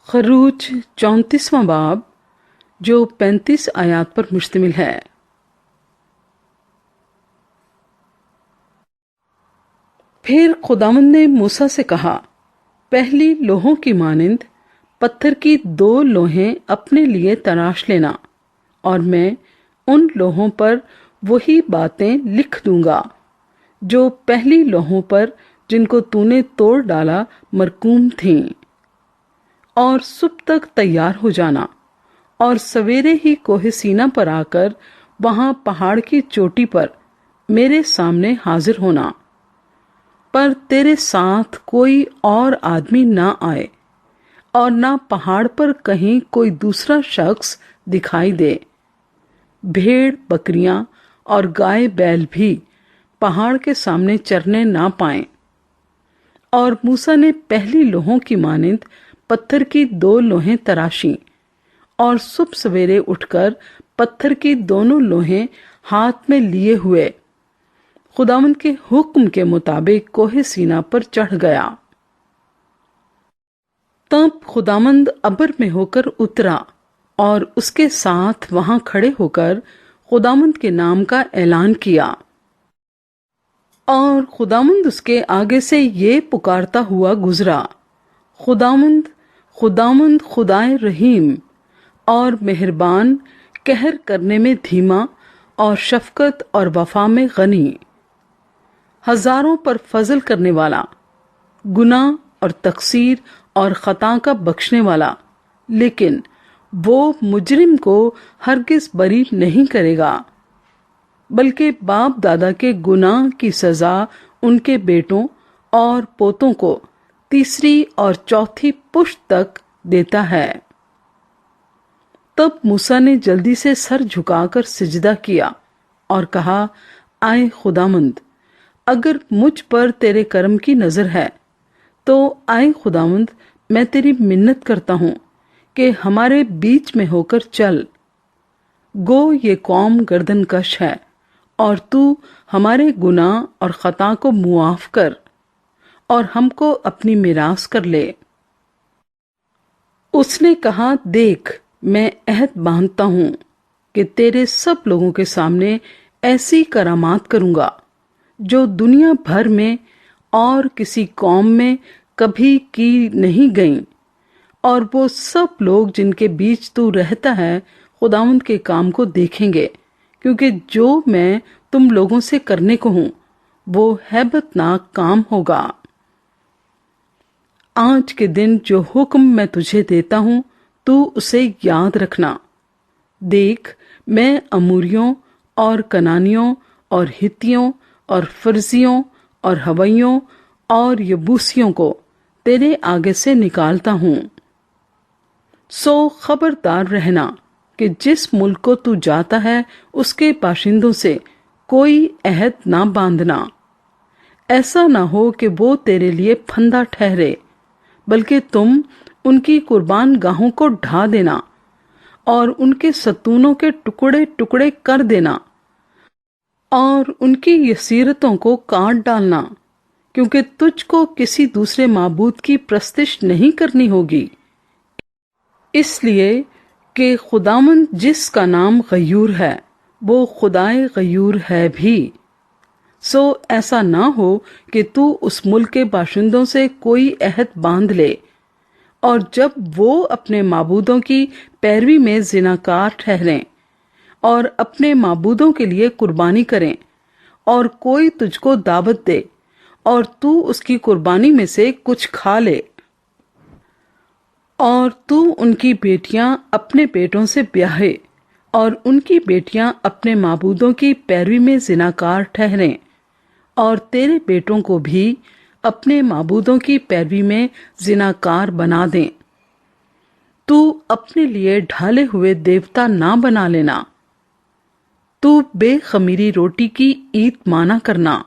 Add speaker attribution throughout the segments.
Speaker 1: खरूज 34वां बाब जो 35 आयात पर मुश्तमिल है। फिर खुदावंद ने मूसा से कहा, पहली लोहों की मानिंद पत्थर की 2 लोहें अपने लिए तराश लेना, और मैं उन लोहों पर वही बातें लिख दूंगा जो पहली लोहों पर जिनको तूने तोड़ डाला मरकूम थीं। और सुबह तक तैयार हो जाना और सवेरे ही कोहे सीना पर आकर वहां पहाड़ की चोटी पर मेरे सामने हाजिर होना। पर तेरे साथ कोई और आदमी ना आए और ना पहाड़ पर कहीं कोई दूसरा शख्स दिखाई दे। भेड़ बकरियां और गाय बैल भी पहाड़ के सामने चरने ना पाएं। और मूसा ने पहली लोहों की मानिंद पत्थर की 2 लोहें तराशी और सुबह सवेरे उठकर पत्थर की दोनों लोहें हाथ में लिए हुए खुदावंद के हुक्म के मुताबिक कोहे सीना पर चढ़ गया। तब खुदावंद अबर में होकर उतरा और उसके साथ वहां खड़े होकर खुदावंद के नाम का ऐलान किया। और खुदावंद उसके आगे से ये पुकारता हुआ गुजरा, खुदावंद खुदावंद खुदाए रहीम और मेहरबान, कहर करने में धीमा और शफकत और वफा में गनी, हजारों पर फजल करने वाला, गुनाह और तकसीर और खता का बख्शने वाला, लेकिन वो मुजरिम को हरगिज बरी नहीं करेगा, बल्कि बाप दादा के गुनाह की सजा उनके बेटों और पोतों को 3री और 4थी पुश्त तक देता है। तब मूसा ने जल्दी से सर झुकाकर सिजदा किया और कहा, आए खुदावंद, अगर मुझ पर तेरे करम की नजर है तो आए खुदावंद, मैं तेरी मिन्नत करता हूं कि हमारे बीच में होकर चल। गो ये कौम गर्दनकश है और तू हमारे गुनाह और खता को मुआफ कर और हमको अपनी मिरास कर ले। उसने कहा, देख, मैं अहद बांधता हूं कि तेरे सब लोगों के सामने ऐसी करामात करूंगा जो दुनिया भर में और किसी कौम में कभी की नहीं गई, और वो सब लोग जिनके बीच तू रहता है खुदावंद के काम को देखेंगे, क्योंकि जो मैं तुम लोगों से करने को हूं वो हैबतनाक काम होगा। आज के दिन जो हुक्म मैं तुझे देता हूं तू उसे याद रखना। देख, मैं अमूरियों और कनानियों और हित्तियों और फर्जियों और हवैयों और यबूसियों को तेरे आगे से निकालता हूं। सो खबरदार रहना कि जिस मुल्क को तू जाता है उसके बाशिंदों से कोई अहद ना बांधना। ऐसा ना हो कि वो तेरे लिए फंदा ठहरे, बल्कि तुम उनकी कुर्बान गाहों को ढा देना और उनके सतूनों के टुकड़े टुकड़े कर देना और उनकी यसीरतों को काट डालना, क्योंकि तुझको किसी दूसरे माबूद की प्रस्तिश नहीं करनी होगी, इसलिए कि खुदावंद जिसका नाम गयूर है वो खुदाए गयूर है भी। सो ऐसा ना हो कि तू उस मुल्क के बाशिंदों से कोई अहद बांध ले, और जब वो अपने माबूदों की पैरवी में जिनाकार ठहरें और अपने माबूदों के लिए कुर्बानी करें, और कोई तुझको दावत दे और तू उसकी कुर्बानी में से कुछ खा ले, और तू उनकी बेटियां अपने बेटों से ब्याहे और उनकी बेटियां अपने माबूदों की पैरवी में जिनाकार ठहरें, और तेरे बेटों को भी अपने माबूदों की पैरवी में जिनाकार बना दें। तू अपने लिए ढाले हुए देवता ना बना लेना। तू बेखमीरी रोटी की ईद माना करना।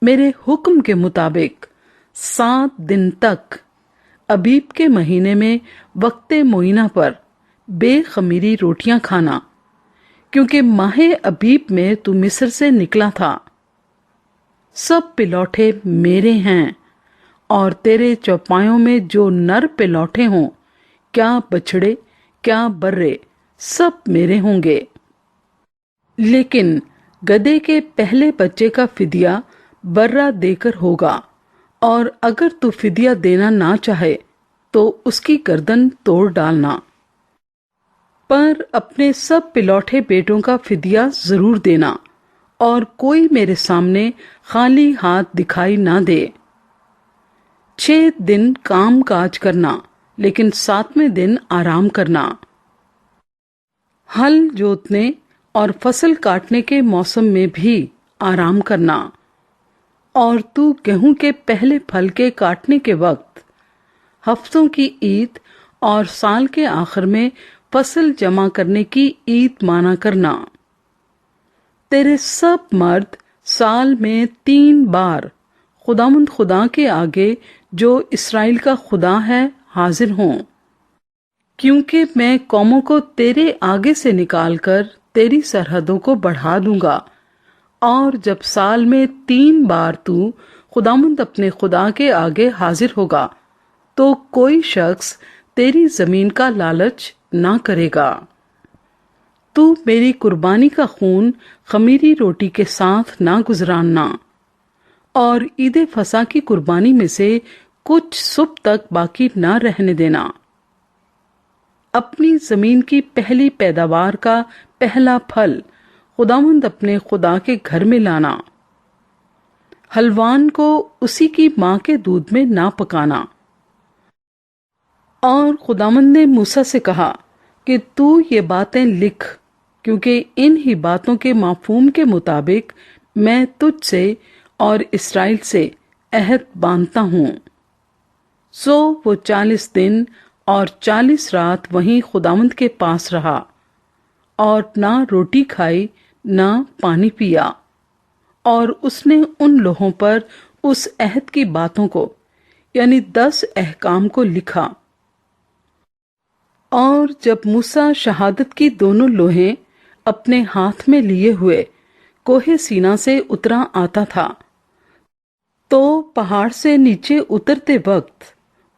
Speaker 1: मेरे हुक्म के मुताबिक 7 दिन तक अबीब के महीने में वक्ते मोइना पर बेखमीरी रोटियां खाना, क्योंकि माहे अबीब में तू मिस्र से निकला था। सब पिलौठे मेरे हैं, और तेरे चौपायों में जो नर पिलौठे हों کیا بچڑے کیا برے سب میرے ہوں گے، لیکن گدھے کے پہلے بچے کا فدیہ برہ دے کر ہوگا، اور اگر تو فدیہ دینا نہ چاہے تو اس کی گردن توڑ ڈالنا، پر اپنے سب پلوٹے بیٹوں کا فدیہ ضرور دینا، اور کوئی میرے سامنے خالی ہاتھ دکھائی نہ دے۔ 6 دن کام کاج کرنا، لیکن 7ویں دن آرام کرنا۔ ہل جوتنے اور فصل کاٹنے کے موسم میں بھی آرام کرنا، اور تو گیہوں کے پہلے پھل کے کاٹنے کے وقت، ہفتوں کی عید اور سال کے آخر میں فصل جمع کرنے کی عید مانا کرنا۔ تیرے سب مرد سال میں 3 بار خداوند خدا کے آگے جو اسرائیل کا خدا ہے حاضر ہوں، کیونکہ میں قوموں کو تیرے آگے سے نکال کر تیری سرحدوں کو بڑھا دوں گا، اور جب سال میں 3 بار تو خداوند اپنے خدا کے آگے حاضر ہوگا تو کوئی شخص تیری زمین کا لالچ نہ کرے گا۔ تو میری قربانی کا خون خمیری روٹی کے ساتھ نہ گزراننا، اور عید فصح کی قربانی میں سے کچھ صبح تک باقی نہ رہنے دینا۔ اپنی زمین کی پہلی پیداوار کا پہلا پھل خداوند اپنے خدا کے گھر میں لانا۔ حلوان کو اسی کی ماں کے دودھ میں نہ پکانا۔ اور خداوند نے موسیٰ سے کہا کہ تو یہ باتیں لکھ، کیونکہ ان ہی باتوں کے مفہوم کے مطابق میں تجھ سے اور اسرائیل سے عہد باندھتا ہوں۔ سو وہ 40 دن اور 40 رات وہیں خداوند کے پاس رہا، اور نہ روٹی کھائی نہ پانی پیا، اور اس نے ان لوحوں پر اس عہد کی باتوں کو یعنی 10 احکام کو لکھا۔ اور جب موسیٰ شہادت کی دونوں لوحیں اپنے ہاتھ میں لیے ہوئے کوہ سینا سے اترا آتا تھا، تو پہاڑ سے نیچے اترتے وقت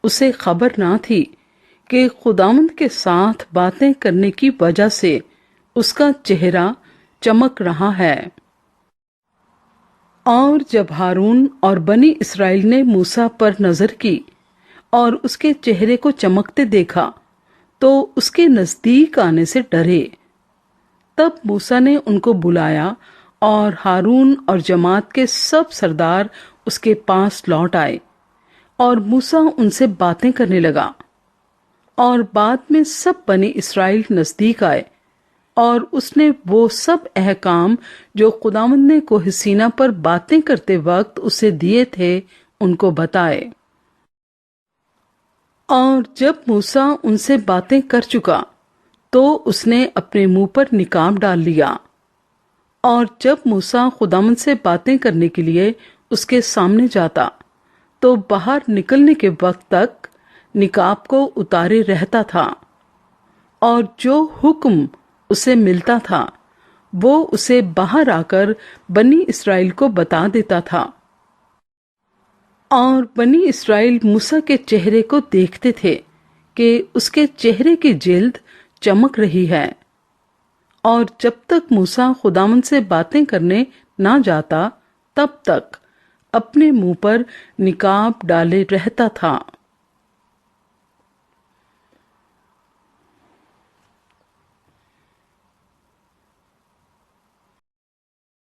Speaker 1: اسے خبر نہ تھی کہ خداوند کے ساتھ باتیں کرنے کی وجہ سے اس کا چہرہ چمک رہا ہے۔ اور جب ہارون اور بنی اسرائیل نے موسیٰ پر نظر کی اور اس کے چہرے کو چمکتے دیکھا تو اس کے نزدیک آنے سے ڈرے۔ تب موسیٰ نے ان کو بلایا، اور ہارون اور جماعت کے سب سردار اس کے پاس لوٹ آئے، اور موسیٰ ان سے باتیں کرنے لگا۔ اور بعد میں سب بنی اسرائیل نزدیک آئے، اور اس نے وہ سب احکام جو خداوند نے کوہ سینا پر باتیں کرتے وقت اسے دیے تھے ان کو بتائے۔ اور جب موسیٰ ان سے باتیں کر چکا تو اس نے اپنے منہ پر نقاب ڈال لیا، اور جب موسیٰ خداوند سے باتیں کرنے کے لیے اس کے سامنے جاتا تو باہر نکلنے کے وقت تک نقاب کو اتارے رہتا تھا، اور جو حکم اسے ملتا تھا وہ اسے باہر آ کر بنی اسرائیل کو بتا دیتا تھا۔ اور بنی اسرائیل موسیٰ کے چہرے کو دیکھتے تھے کہ اس کے چہرے کی جلد چمک رہی ہے، اور جب تک موسیٰ خداوند سے باتیں کرنے نہ جاتا تب تک اپنے منہ پر نقاب ڈالے رہتا تھا۔